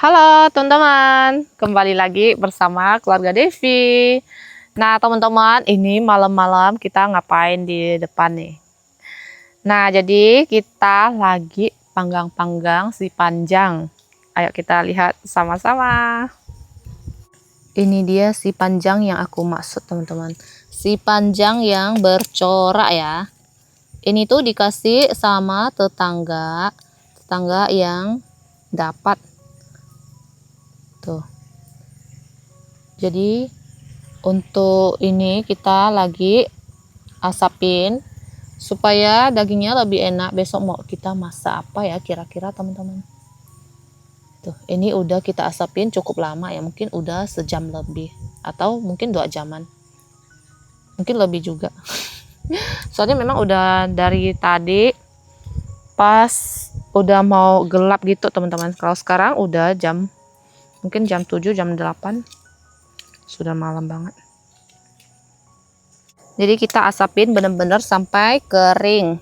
Halo teman-teman, kembali lagi bersama keluarga Devi. Nah teman-teman, ini malam-malam kita ngapain di depan nih? Nah jadi kita lagi panggang-panggang si panjang. Ayo kita lihat sama-sama. Ini dia si panjang yang aku maksud teman-teman. Si panjang yang bercorak ya. Ini tuh dikasih sama tetangga yang dapat. Tuh. Jadi untuk ini kita lagi asapin supaya dagingnya lebih enak. Besok mau kita masak apa ya kira-kira teman-teman. Tuh, ini udah kita asapin cukup lama ya, mungkin udah sejam lebih atau mungkin 2 jaman. Mungkin lebih juga. Soalnya memang udah dari tadi pas udah mau gelap gitu teman-teman. Kalau sekarang udah mungkin jam 7, jam 8. Sudah malam banget. Jadi kita asapin bener-bener sampai kering.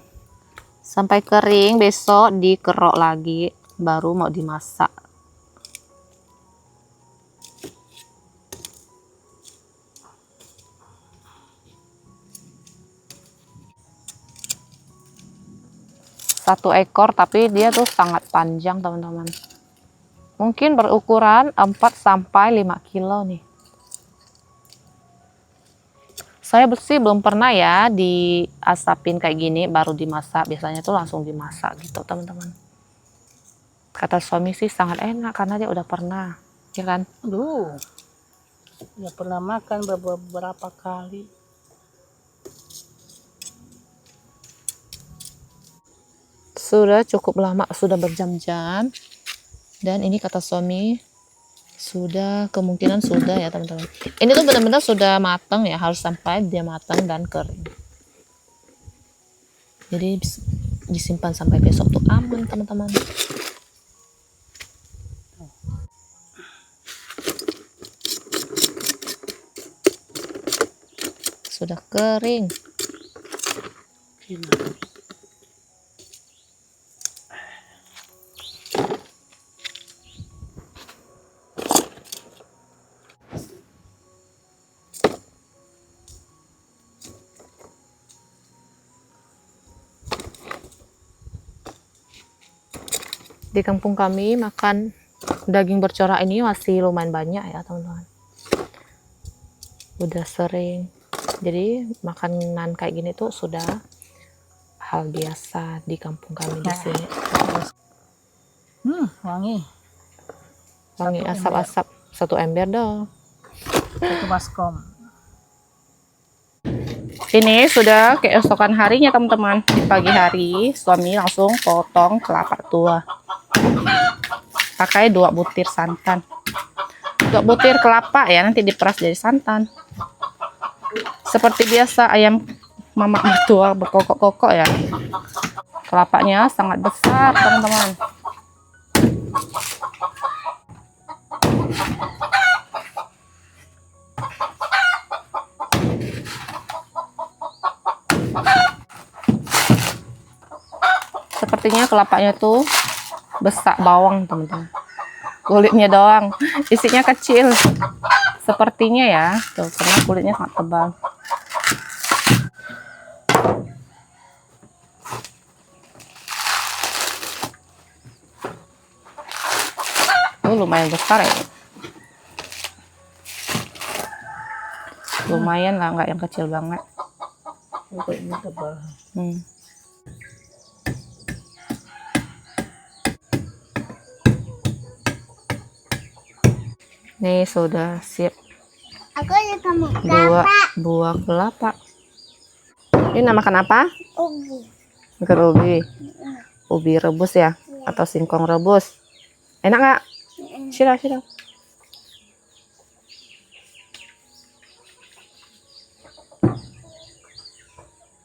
Sampai kering, besok dikerok lagi baru mau dimasak. Satu ekor tapi dia tuh sangat panjang teman-teman. Mungkin berukuran 4 sampai 5 kilo nih. Saya bersih belum pernah ya diasapin kayak gini baru dimasak. Biasanya tuh langsung dimasak gitu teman-teman. Kata suami sih sangat enak karena dia udah pernah, ya kan? Aduh, ya pernah makan beberapa kali. Sudah cukup lama, sudah berjam-jam. Dan ini kata suami sudah kemungkinan sudah ya teman-teman. Ini tuh benar-benar sudah matang ya, harus sampai dia matang dan kering. Jadi disimpan sampai besok tuh aman teman-teman. Sudah kering. Di kampung kami makan daging bercorak ini masih lumayan banyak ya teman-teman. Udah sering. Jadi makanan kayak gini tuh sudah hal biasa di kampung kami di sini. Wangi. Wangi asap-asap, 1 ember dong. 1 baskom. Ini sudah keesokan harinya teman-teman. Di pagi hari suami langsung potong kelapa tua. Pakai 2 butir santan. 2 butir kelapa ya, nanti diperas jadi santan. Seperti biasa ayam mama mertua berkokok-kokok ya. Kelapanya sangat besar teman-teman. Sepertinya kelapanya tuh besar bawang teman-teman. Kulitnya doang, isinya kecil. Sepertinya ya, tuh karena kulitnya sangat tebal. Lumayan besar ya. Lumayan lah, nggak yang kecil banget. Kulitnya tebal. Nih sudah siap. Aku juga mau 2 buah kelapa. Ini namakan apa? ubi. Ubi. Ubi rebus ya? Atau singkong rebus. Enak nggak? Sila.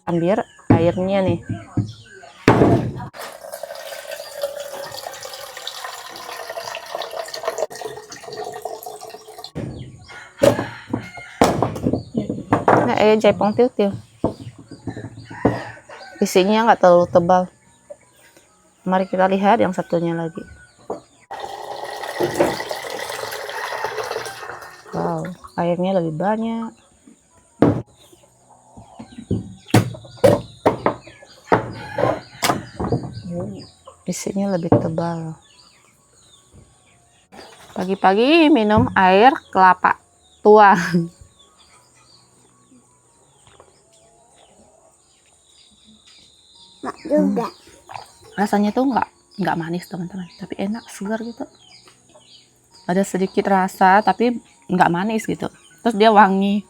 Ambil airnya nih. Jaipong tiup-tiup. Isinya nggak terlalu tebal. Mari kita lihat yang satunya lagi. airnya lebih banyak. Isinya lebih tebal. Pagi-pagi minum air kelapa tua. Mak juga. Rasanya tuh nggak manis teman-teman, tapi enak, segar gitu. Ada sedikit rasa tapi nggak manis gitu. Terus dia wangi.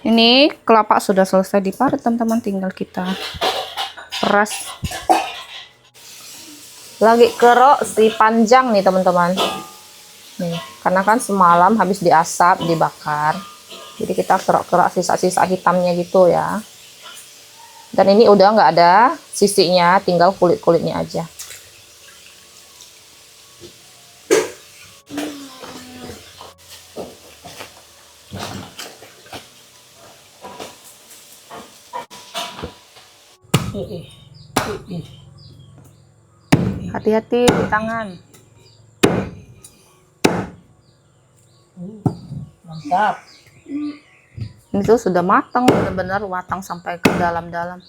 Ini kelapa sudah selesai diparut teman-teman, tinggal kita peras. Lagi kerok si panjang nih teman-teman. Nih, karena kan semalam habis diasap, dibakar. Jadi kita kerok-kerok sisa-sisa hitamnya gitu ya. Dan ini udah nggak ada sisinya, tinggal kulit-kulitnya aja. Hati-hati di tangan. Mantap. Ini tuh sudah matang, benar-benar matang sampai ke dalam-dalam.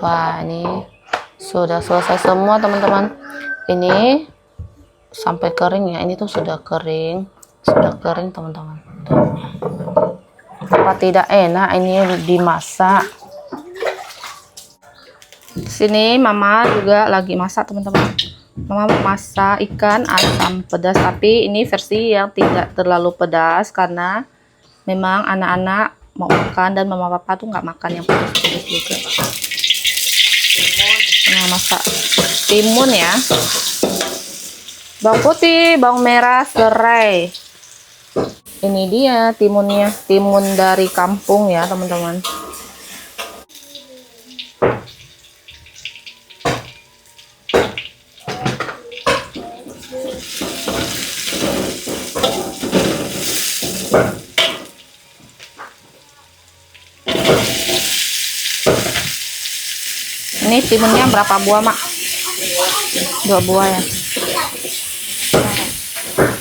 Wah, ini sudah selesai semua teman-teman. Ini sampai kering ya. Ini tuh sudah kering teman-teman. Apa tidak enak ini dimasak. Sini mama juga lagi masak teman-teman. Mama masak ikan asam pedas, tapi ini versi yang tidak terlalu pedas karena memang anak-anak mau makan dan mama papa tuh nggak makan yang pedas-pedas juga. Nah, masak timun ya, bawang putih, bawang merah, serai. Ini dia timunnya, timun dari kampung ya teman-teman. Ini timunnya berapa buah mak? 2 buah ya.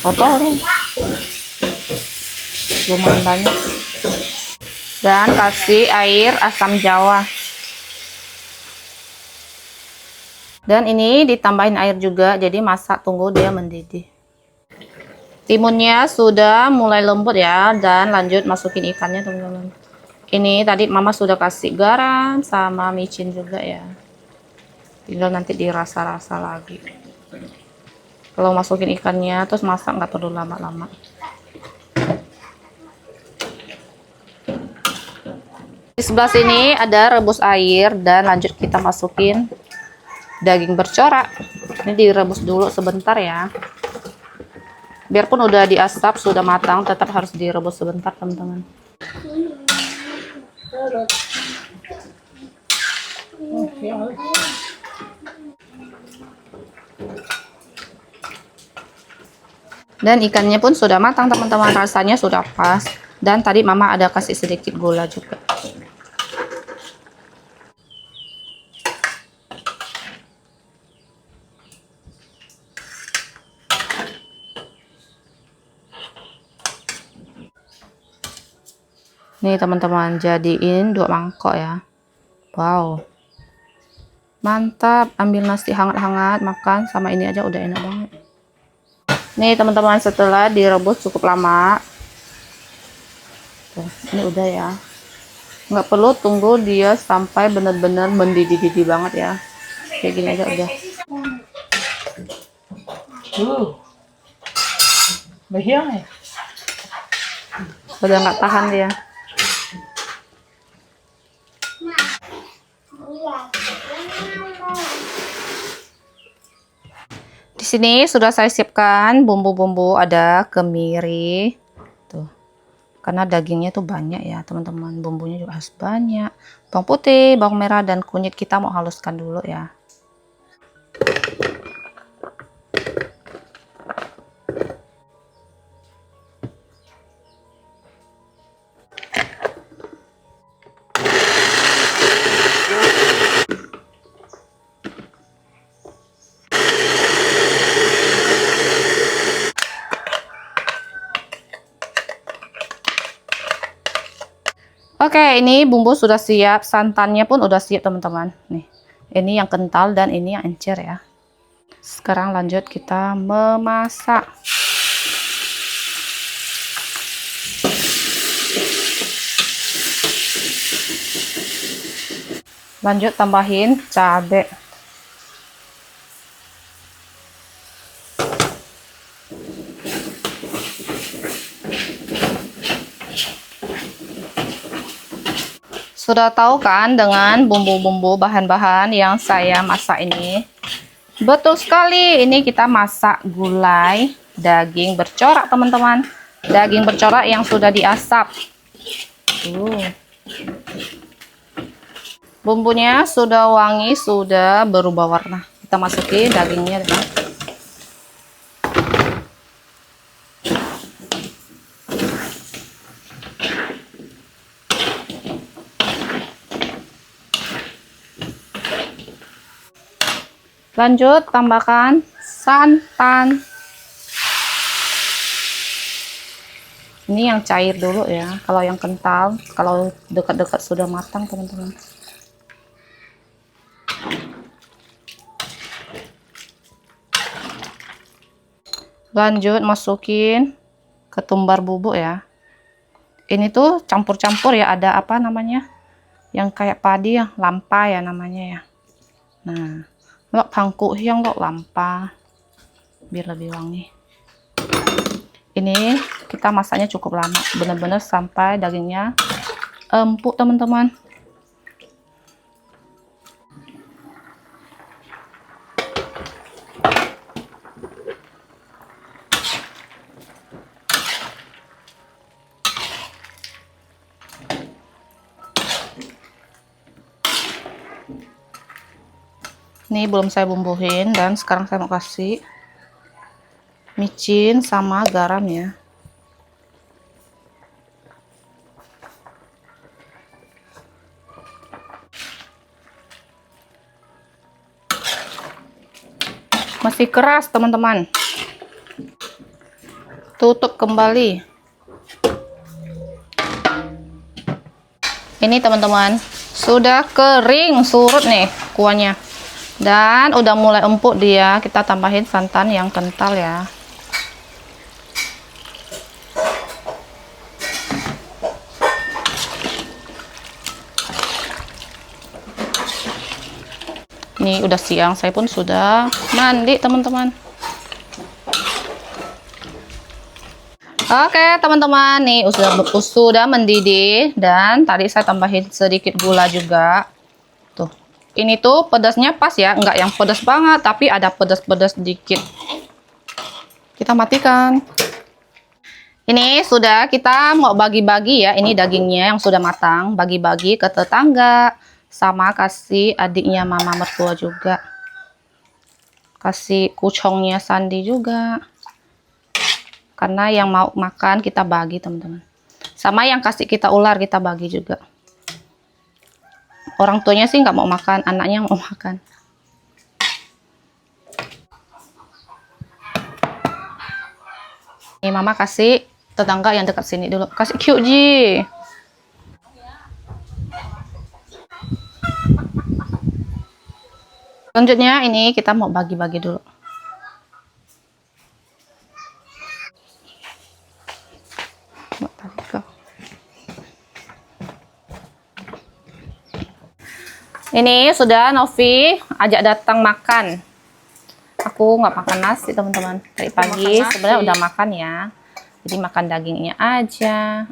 Total nih lumayan banyak. Dan kasih air asam jawa. Dan ini ditambahin air juga, jadi masak tunggu dia mendidih. Timunnya sudah mulai lembut ya, dan lanjut masukin ikannya teman-teman. Ini tadi mama sudah kasih garam sama micin juga ya. Tinggal nanti dirasa-rasa lagi. Kalau masukin ikannya terus masak nggak perlu lama-lama. Di sebelah sini ada rebus air dan lanjut kita masukin daging bercorak. Ini direbus dulu sebentar ya. Biarpun udah diasap sudah matang, tetap harus direbus sebentar teman-teman. Dan ikannya pun sudah matang teman-teman, rasanya sudah pas. Dan tadi mama ada kasih sedikit gula juga. Nih teman-teman, jadiin 2 mangkok ya. Wow, mantap. Ambil nasi hangat-hangat, makan sama ini aja udah enak banget. Nih teman-teman, setelah direbus cukup lama, tuh, ini udah ya. Nggak perlu tunggu dia sampai benar-benar mendidih-didih banget ya. Kayak gini aja udah. Bahiang ya? Udah nggak tahan dia. Di sini sudah saya siapkan bumbu-bumbu, ada kemiri. Tuh. Karena dagingnya tuh banyak ya, teman-teman. Bumbunya juga harus banyak. Bawang putih, bawang merah dan kunyit kita mau haluskan dulu ya. Oke, ini bumbu sudah siap, santannya pun udah siap teman-teman. Nih, ini yang kental dan ini yang encer ya. Sekarang lanjut kita memasak. Lanjut tambahin cabai. Sudah tahu kan dengan bumbu-bumbu bahan-bahan yang saya masak ini? Betul sekali, ini kita masak gulai daging bercorak teman-teman. Daging bercorak yang sudah diasap. Bumbunya sudah wangi, sudah berubah warna. Kita masukin dagingnya. Lanjut tambahkan santan. Ini yang cair dulu ya. Kalau yang kental, kalau dekat-dekat sudah matang teman-teman. Lanjut masukin ketumbar bubuk ya. Ini tuh campur-campur ya, ada apa namanya? Yang kayak padi ya, lampa ya namanya ya. Nah, lok pangku yang lok lampa biar lebih wangi. Ini kita masaknya cukup lama, benar-benar sampai dagingnya empuk teman-teman. Ini belum saya bumbuin dan sekarang saya mau kasih micin sama garam ya. Masih keras teman-teman. Tutup kembali. Ini teman-teman sudah kering surut nih kuahnya. Dan udah mulai empuk dia, kita tambahin santan yang kental ya. Ini udah siang, saya pun sudah mandi teman-teman. Oke teman-teman, nih sudah mendidih dan tadi saya tambahin sedikit gula juga. Tuh. Ini tuh pedasnya pas ya, enggak yang pedas banget, tapi ada pedas-pedas sedikit. Kita matikan. Ini sudah kita mau bagi-bagi ya, ini dagingnya yang sudah matang, bagi-bagi ke tetangga, sama kasih adiknya mama mertua juga. Kasih kucongnya Sandi juga. Karena yang mau makan kita bagi teman-teman. Sama yang kasih kita ular kita bagi juga. Orang tuanya sih nggak mau makan, anaknya yang mau makan. Ini mama kasih tetangga yang dekat sini dulu. Kasih QG. Selanjutnya ini kita mau bagi-bagi dulu. Ini sudah Novi ajak datang makan. Aku nggak makan nasi teman-teman. Dari pagi sebenarnya udah makan ya. Jadi makan dagingnya aja.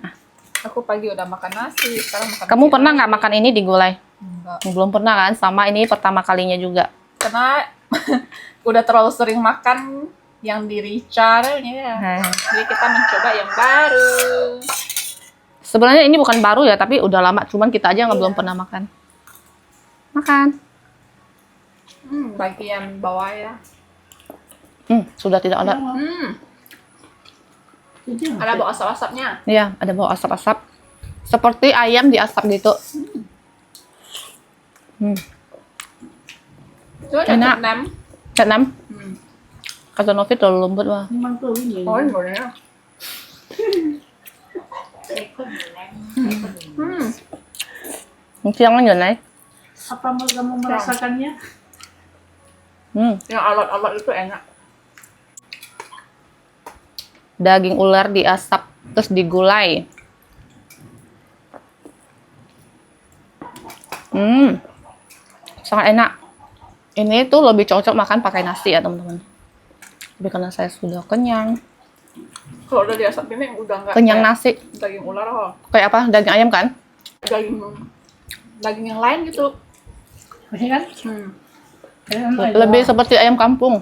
Aku pagi udah makan nasi, sekarang makan. Kamu pernah nggak makan ini di gulai? Enggak. Belum pernah kan? Sama ini pertama kalinya juga. Karena udah terlalu sering makan yang di Richard ya. Jadi kita mencoba yang baru. Sebenarnya ini bukan baru ya, tapi udah lama. Cuman kita aja nggak belum pernah makan. Makan. Bagian bawah ya. Sudah tidak ada. Ada bau asap-asapnya. Iya, ada bau asap-asap. Seperti ayam diasap gitu. Itu ada Enak. nem. Vietnam. Kata Novi terlalu lembut wah. Nhưng mà tôi cái gì? Oh, ini boleh ya. Siang kan này. Apa kamu merasakannya? Yang alot-alot itu enak. Daging ular diasap terus digulai. Sangat enak. Ini tuh lebih cocok makan pakai nasi ya teman-teman. Tapi karena saya sudah kenyang. Kalau udah diasap ini udah nggak Kenyang kayak nasi. daging ular kok. Kayak apa? Daging ayam kan? Daging yang lain gitu. Masih kan? Lebih seperti ayam kampung.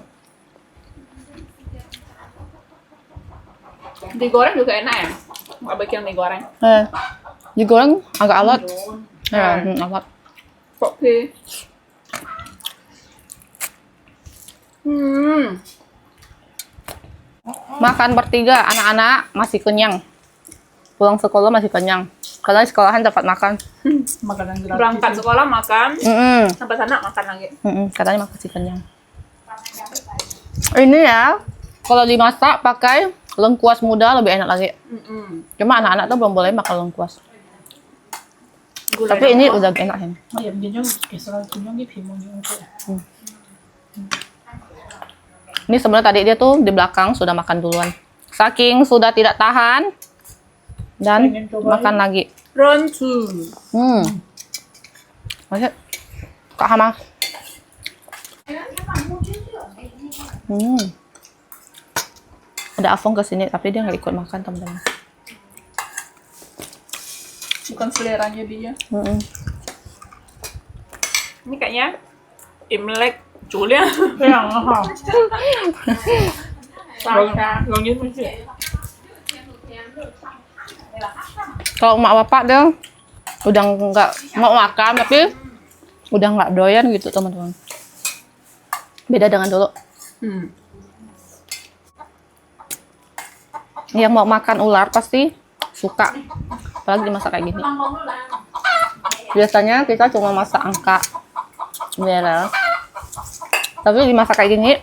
Digoreng juga enak ya. Nggak baik yang digoreng. Digoreng agak alot. Ya, alot. Oke. Makan bertiga, anak-anak masih kenyang. Pulang sekolah masih kenyang. Karena di sekolahan dapat makan. Makanan gratis. Berangkat sekolah makan, sampai sana makan lagi. Katanya masih kenyang. Ini ya, kalau dimasak pakai lengkuas muda lebih enak lagi. Cuma anak-anak tuh belum boleh makan lengkuas. Gulai Tapi ini udah enak ya. Mà em nhìn trong cái sợi của những cái phim mà những cái Ini sebenarnya tadi dia tuh di belakang sudah makan duluan. Saking sudah tidak tahan dan makan lagi. 런투. Masih Kak Hama. Ada Afong kesini tapi dia nggak ikut makan teman-teman. Bukan seleranya dia. Ini kayaknya Imlek Julia. Yang hả? Gần như mấy chuyện. Kalau emak bapak dia udah nggak mau makan tapi udah nggak doyan gitu teman-teman. Beda dengan dulu. Yang mau makan ular pasti suka, apalagi dimasak kayak gini. Biasanya kita cuma masak angka, merah. Tapi dimasak kayak gini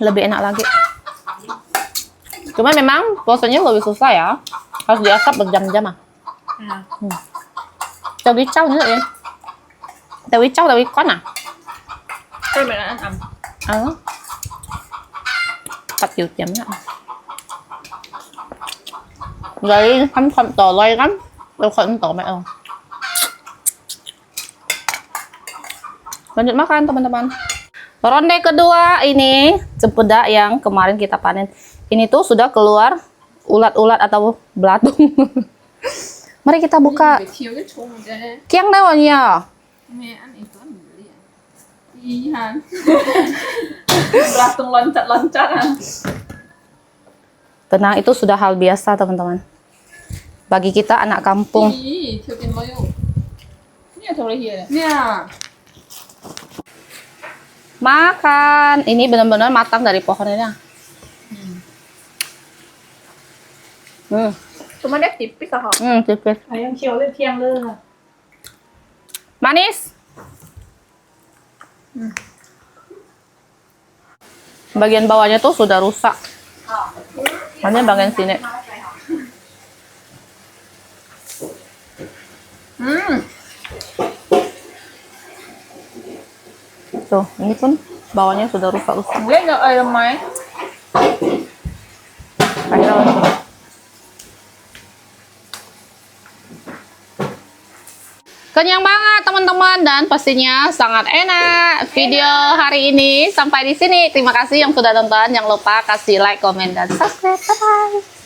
lebih enak lagi. Cuma memang prosesnya lebih susah ya. Harus diasap berjam-jam ah. Tao biết trâu nữa em. Tao biết trâu, tao biết con à? Cái mẹ ăn ẩm. Tập nhiều chấm nữa. Vậy không không tò lây lắm. Đâu không tò mẹ không. Lanjut makan teman-teman. Ronde kedua ini cempedak yang kemarin kita panen. Ini tuh sudah keluar ulat-ulat atau belatung. Mari kita buka. Thiếu cái chung cái Kiang daunnya. mẹ ăn itu ăn beli ya. Iya. Belatung loncat-loncat. Tenang, itu sudah hal biasa teman-teman. Bagi kita anak kampung. Ih, thiếu tiền bao nhiêu? Ini ada lagi ya. Iya. Makan. Ini benar-benar matang dari pohonnya. Cuma dia tipis lah. Tipis. Ayam chiều lên thiêng lên à? Manis. Bagian bawahnya tuh sudah rusak. Hanya bagian sini. Tuh, ini pun bawahnya sudah rusak-rusak. Dia nggak ada main. Kenyang banget teman-teman dan pastinya sangat enak. Video hari ini sampai di sini. Terima kasih yang sudah nonton. Jangan lupa kasih like, komen, dan subscribe. Bye bye.